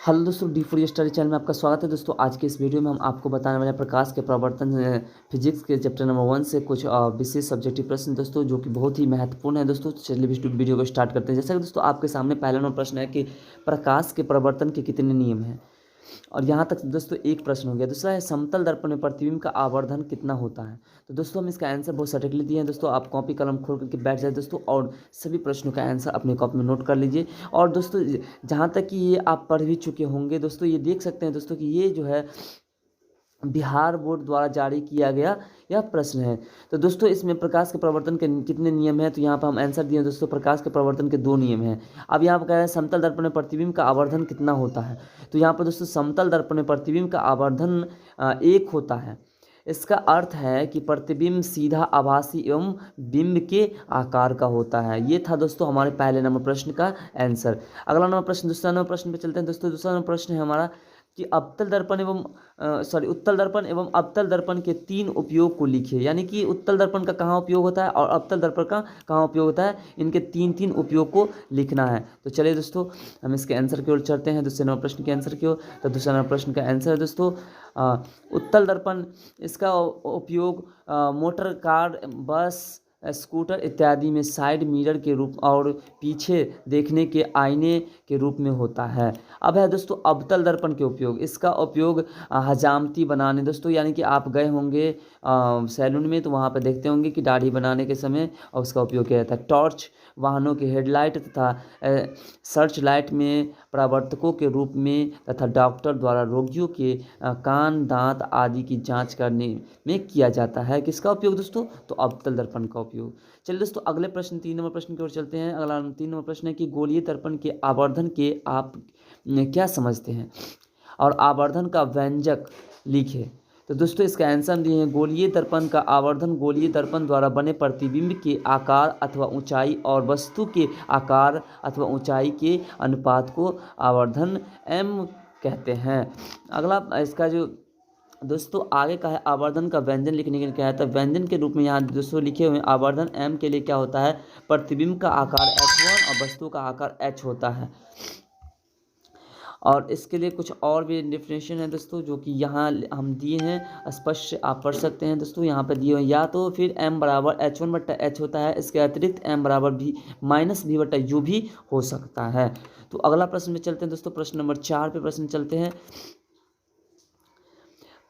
Hello दोस्तों, D for study channel में आपका स्वागत है। दोस्तों आज के इस वीडियो में हम आपको बताने वाले हैं प्रकाश के प्रवर्तन फिजिक्स के चैप्टर नंबर 1 से कुछ विशेष सब्जेक्टिव प्रश्न दोस्तों, जो कि बहुत ही महत्वपूर्ण है। दोस्तों चलिए वीडियो को स्टार्ट करते हैं। जैसा कि दोस्तों आपके सामने पहला नंबर प्रश्न है कि प्रकाश के प्रवर्तन के कितने नियम हैं, और यहाँ तक दोस्तों एक प्रश्न हो गया। दूसरा है समतल दर्पण में प्रतिबिंब का आवर्धन कितना होता है। तो दोस्तों हम इसका आंसर बहुत सटीकली दिए हैं दोस्तों, आप कॉपी कलम खोल करके बैठ जाए दोस्तों और सभी प्रश्नों का आंसर अपने कॉपी में नोट कर लीजिए। और दोस्तों जहाँ तक कि ये आप पढ़ भी चुके होंगे दोस्तों, ये देख सकते हैं दोस्तों कि ये जो है बिहार बोर्ड द्वारा जारी किया गया यह प्रश्न है। तो दोस्तों इसमें प्रकाश के प्रवर्तन के कितने नियम हैं, तो यहाँ पर हम आंसर दिए हैं दोस्तों, प्रकाश के प्रवर्तन के 2 नियम हैं। अब यहाँ पर कह रहे हैं समतल दर्पण में प्रतिबिंब का आवर्धन कितना होता है। तो यहाँ पर दोस्तों समतल दर्पण में प्रतिबिंब का आवर्धन 1 होता है। इसका अर्थ है कि प्रतिबिंब सीधा आभासी एवं बिंब के आकार का होता है। ये था दोस्तों हमारे पहले नंबर प्रश्न का आंसर। अगला नंबर प्रश्न, दूसरा नंबर प्रश्न पे चलते हैं दोस्तों। दूसरा नंबर प्रश्न है हमारा कि अवतल दर्पण एवं उत्तल दर्पण एवं अवतल दर्पण के 3 उपयोग को लिखिए। यानी कि उत्तल दर्पण का कहाँ उपयोग होता है और अवतल दर्पण का कहाँ उपयोग होता है, इनके 3 उपयोग को लिखना है। तो चलिए दोस्तों हम इसके आंसर की ओर चलते हैं, दूसरे नंबर प्रश्न के आंसर की ओर। तो दूसरा नंबर प्रश्न का आंसर है दोस्तों उत्तल दर्पण। इसका उपयोग मोटर कार, बस, स्कूटर इत्यादि में साइड मिरर के रूप और पीछे देखने के आईने के रूप में होता है। अब है दोस्तों अवतल दर्पण के उपयोग। इसका उपयोग हजामती बनाने दोस्तों, यानी कि आप गए होंगे सैलून में तो वहाँ पर देखते होंगे कि दाढ़ी बनाने के समय और उसका उपयोग किया जाता है। टॉर्च, वाहनों के हेडलाइट तथा सर्च लाइट में परावर्तकों के रूप में तथा डॉक्टर द्वारा रोगियों के कान, दांत आदि की जांच करने में किया जाता है। किसका उपयोग दोस्तों, तो अवतल दर्पण का उपयोग। चलिए दोस्तों अगले प्रश्न 3 नंबर प्रश्न की ओर चलते हैं। अगला 3 नंबर प्रश्न है कि गोलीय दर्पण के आवर्धन के आप क्या समझते हैं और आवर्धन का व्यंजक लिखे। तो दोस्तों इसका आंसर दिए हैं गोलीय दर्पण का आवर्धन गोलीय दर्पण द्वारा बने प्रतिबिंब के आकार अथवा ऊंचाई और वस्तु के आकार अथवा ऊंचाई के अनुपात को आवर्धन एम कहते हैं। अगला इसका जो दोस्तों आगे का है आवर्धन का व्यंजन लिखने के लिए क्या है, तो व्यंजन के रूप में यहाँ दोस्तों लिखे हुए हैं आवर्धन एम के लिए क्या होता है, प्रतिबिंब का आकार h1 और वस्तु का आकार h होता है। और इसके लिए कुछ और भी डेफिनेशन है दोस्तों, जो कि यहाँ हम दिए हैं, स्पष्ट आप पढ़ सकते हैं दोस्तों। यहाँ पे दिए हुए या तो फिर m बराबर h1/h होता है, इसके अतिरिक्त m बराबर -v/u भी हो सकता है। तो अगला प्रश्न में चलते हैं दोस्तों, प्रश्न नंबर 4 पे प्रश्न चलते हैं।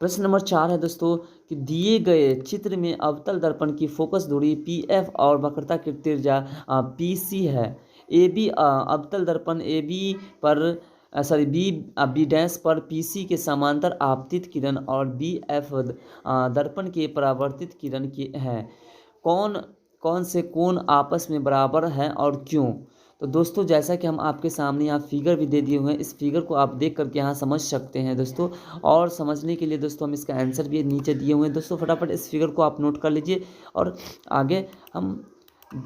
प्रश्न नंबर 4 है दोस्तों कि दिए गए चित्र में अवतल दर्पण की फोकस दूरी PF और वक्रता की त्रिज्या PC है। AB अवतल दर्पण AB पर बी डैश पर PC के समांतर आपतित किरण और BF दर्पण के परावर्तित किरण के हैं। कौन कौन से कोण आपस में बराबर हैं और क्यों। तो दोस्तों जैसा कि हम आपके सामने यहाँ फिगर भी दे दिए हुए हैं, इस फिगर को आप देख करके यहाँ समझ सकते हैं दोस्तों। और समझने के लिए दोस्तों हम इसका आंसर भी नीचे दिए हुए हैं दोस्तों, फटाफट इस फिगर को आप नोट कर लीजिए और आगे हम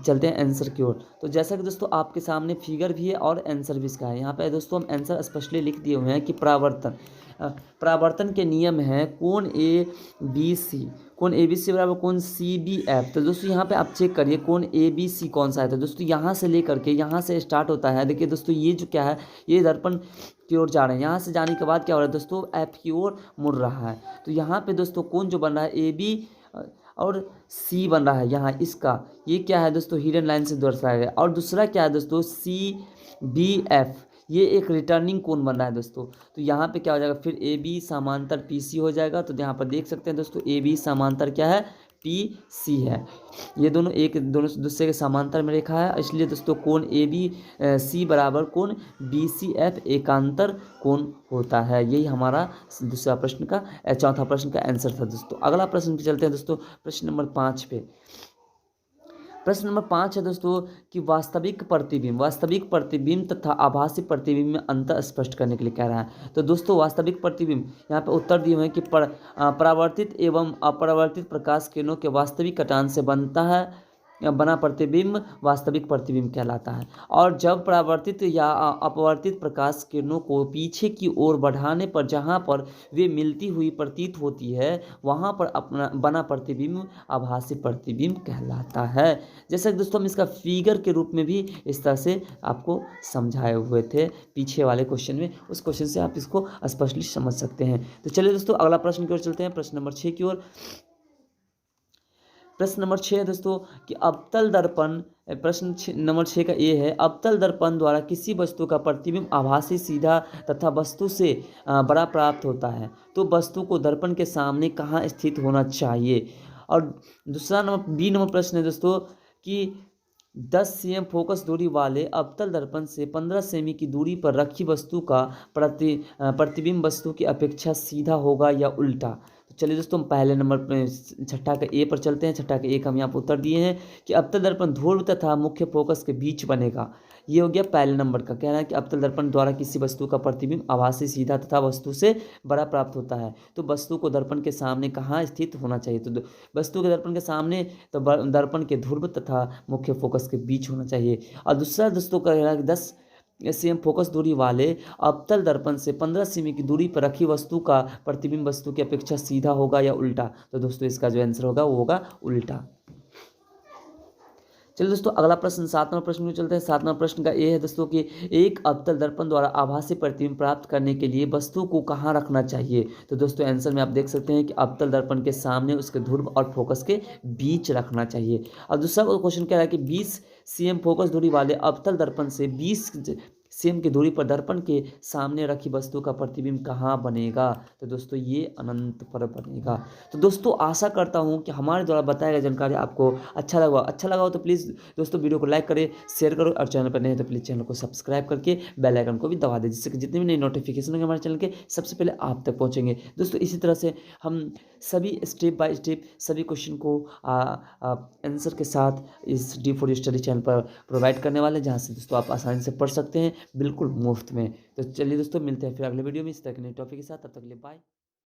चलते हैं आंसर की ओर। तो जैसा कि दोस्तों आपके सामने फिगर भी है और आंसर भी इसका है। यहाँ पे दोस्तों हम आंसर स्पष्टली लिख दिए हुए हैं कि परावर्तन के नियम है कोण ABC, कोण ABC बराबर कोण CBF। तो दोस्तों यहाँ पे आप चेक करिए कोण ABC कौन सा है। तो दोस्तों यहाँ से लेकर के यहाँ से स्टार्ट होता है। देखिए दोस्तों ये जो क्या है, ये दर्पण की ओर जा रहे हैं, यहाँ से जाने के बाद क्या हो रहा है दोस्तों, F की ओर मुड़ रहा है। तो यहाँ पे दोस्तों कोण जो बन रहा है AB और C बन रहा है यहाँ इसका, ये क्या है दोस्तों हिडन लाइन से दर्शाया गया। और दूसरा क्या है दोस्तों CBF, ये एक रिटर्निंग कोण बन रहा है दोस्तों। तो यहाँ पे क्या हो जाएगा, फिर AB समांतर PC हो जाएगा। तो यहाँ पर देख सकते हैं दोस्तों AB समांतर क्या है, PC है। ये दोनों दूसरे के समांतर में रेखा है, इसलिए दोस्तों कोण ABC बराबर कोण BCF एकांतर कोण होता है। यही हमारा दूसरा प्रश्न का चौथा प्रश्न का आंसर था दोस्तों। अगला प्रश्न पे चलते हैं दोस्तों, प्रश्न नंबर 5 पे। प्रश्न नंबर 5 है दोस्तों कि वास्तविक प्रतिबिंब तथा आभासी प्रतिबिंब में अंतर स्पष्ट करने के लिए कह रहा है। तो दोस्तों वास्तविक प्रतिबिंब यहाँ पे उत्तर दिए हुए हैं कि परावर्तित एवं अपरावर्तित प्रकाश किरणों के वास्तविक कटान से बनता है बना प्रतिबिंब वास्तविक प्रतिबिंब कहलाता है। और जब परावर्तित या अपवर्तित प्रकाश किरणों को पीछे की ओर बढ़ाने पर जहाँ पर वे मिलती हुई प्रतीत होती है वहाँ पर अपना बना प्रतिबिंब आभासी प्रतिबिंब कहलाता है। जैसा कि दोस्तों हम इसका फिगर के रूप में भी इस तरह से आपको समझाए हुए थे पीछे वाले क्वेश्चन में, उस क्वेश्चन से आप इसको स्पष्टली समझ सकते हैं। तो चलिए दोस्तों अगला प्रश्न की ओर चलते हैं, प्रश्न नंबर 6 की ओर। प्रश्न नंबर 6 है दोस्तों कि अवतल दर्पण, प्रश्न नंबर 6 का ये है, अवतल दर्पण द्वारा किसी वस्तु का प्रतिबिंब आभासी सीधा तथा वस्तु से बड़ा प्राप्त होता है तो वस्तु को दर्पण के सामने कहाँ स्थित होना चाहिए। और दूसरा नंबर बी नंबर प्रश्न है दोस्तों कि 10 cm फोकस दूरी वाले अवतल दर्पण से 15 सेमी की दूरी पर रखी वस्तु का प्रतिबिंब वस्तु की अपेक्षा सीधा होगा या उल्टा। तो चलिए दोस्तों हम पहले नंबर पे छठा का ए पर चलते हैं। छठा का ए का हम यहाँ पर उत्तर दिए हैं कि अवतल दर्पण ध्रुव तथा मुख्य फोकस के बीच बनेगा। ये हो गया पहले नंबर का, कहना है कि अवतल दर्पण द्वारा किसी वस्तु का प्रतिबिंब आभासी सीधा तथा वस्तु से बड़ा प्राप्त होता है तो वस्तु को दर्पण के सामने कहाँ स्थित होना चाहिए। तो वस्तु के दर्पण के सामने तो दर्पण के ध्रुव तथा मुख्य फोकस के बीच होना चाहिए। और दूसरा दोस्तों का कहना है कि 10 cm फोकस दूरी वाले अवतल दर्पण से 15 सेमी की दूरी पर रखी वस्तु का प्रतिबिंब वस्तु की अपेक्षा सीधा होगा या उल्टा। तो दोस्तों इसका जो आंसर होगा वो होगा उल्टा। चलिए दोस्तों अगला प्रश्न 7 नंबर प्रश्न में चलते हैं। 7 नंबर प्रश्न का ये है दोस्तों कि एक अवतल दर्पण द्वारा आभासी प्रतिबिंब प्राप्त करने के लिए वस्तु को कहाँ रखना चाहिए। तो दोस्तों आंसर में आप देख सकते हैं कि अवतल दर्पण के सामने उसके ध्रुव और फोकस के बीच रखना चाहिए। और दूसरा क्वेश्चन कह रहा है कि 20 cm फोकस दूरी वाले अवतल दर्पण से 20 cm की दूरी पर दर्पण के सामने रखी वस्तु का प्रतिबिंब कहाँ बनेगा। तो दोस्तों ये अनंत पर बनेगा। तो दोस्तों आशा करता हूँ कि हमारे द्वारा बताया गया जानकारी आपको अच्छा लगा हो तो प्लीज़ दोस्तों वीडियो को लाइक करें, शेयर करो और चैनल पर नहीं है तो प्लीज़ चैनल को सब्सक्राइब करके बेल आइकन को भी दबा दें जिससे कि जितने भी नई नोटिफिकेशन होंगे हमारे चैनल के सबसे पहले आप तक पहुँचेंगे। दोस्तों इसी तरह से हम सभी स्टेप बाय स्टेप सभी क्वेश्चन को आंसर के साथ इस D4 स्टडी चैनल पर प्रोवाइड करने वाले हैं जहाँ से दोस्तों आप आसानी से पढ़ सकते हैं बिल्कुल मुफ्त में। तो चलिए दोस्तों मिलते हैं फिर अगले वीडियो में इस तरह के नए टॉपिक के साथ, तब तक के लिए बाय।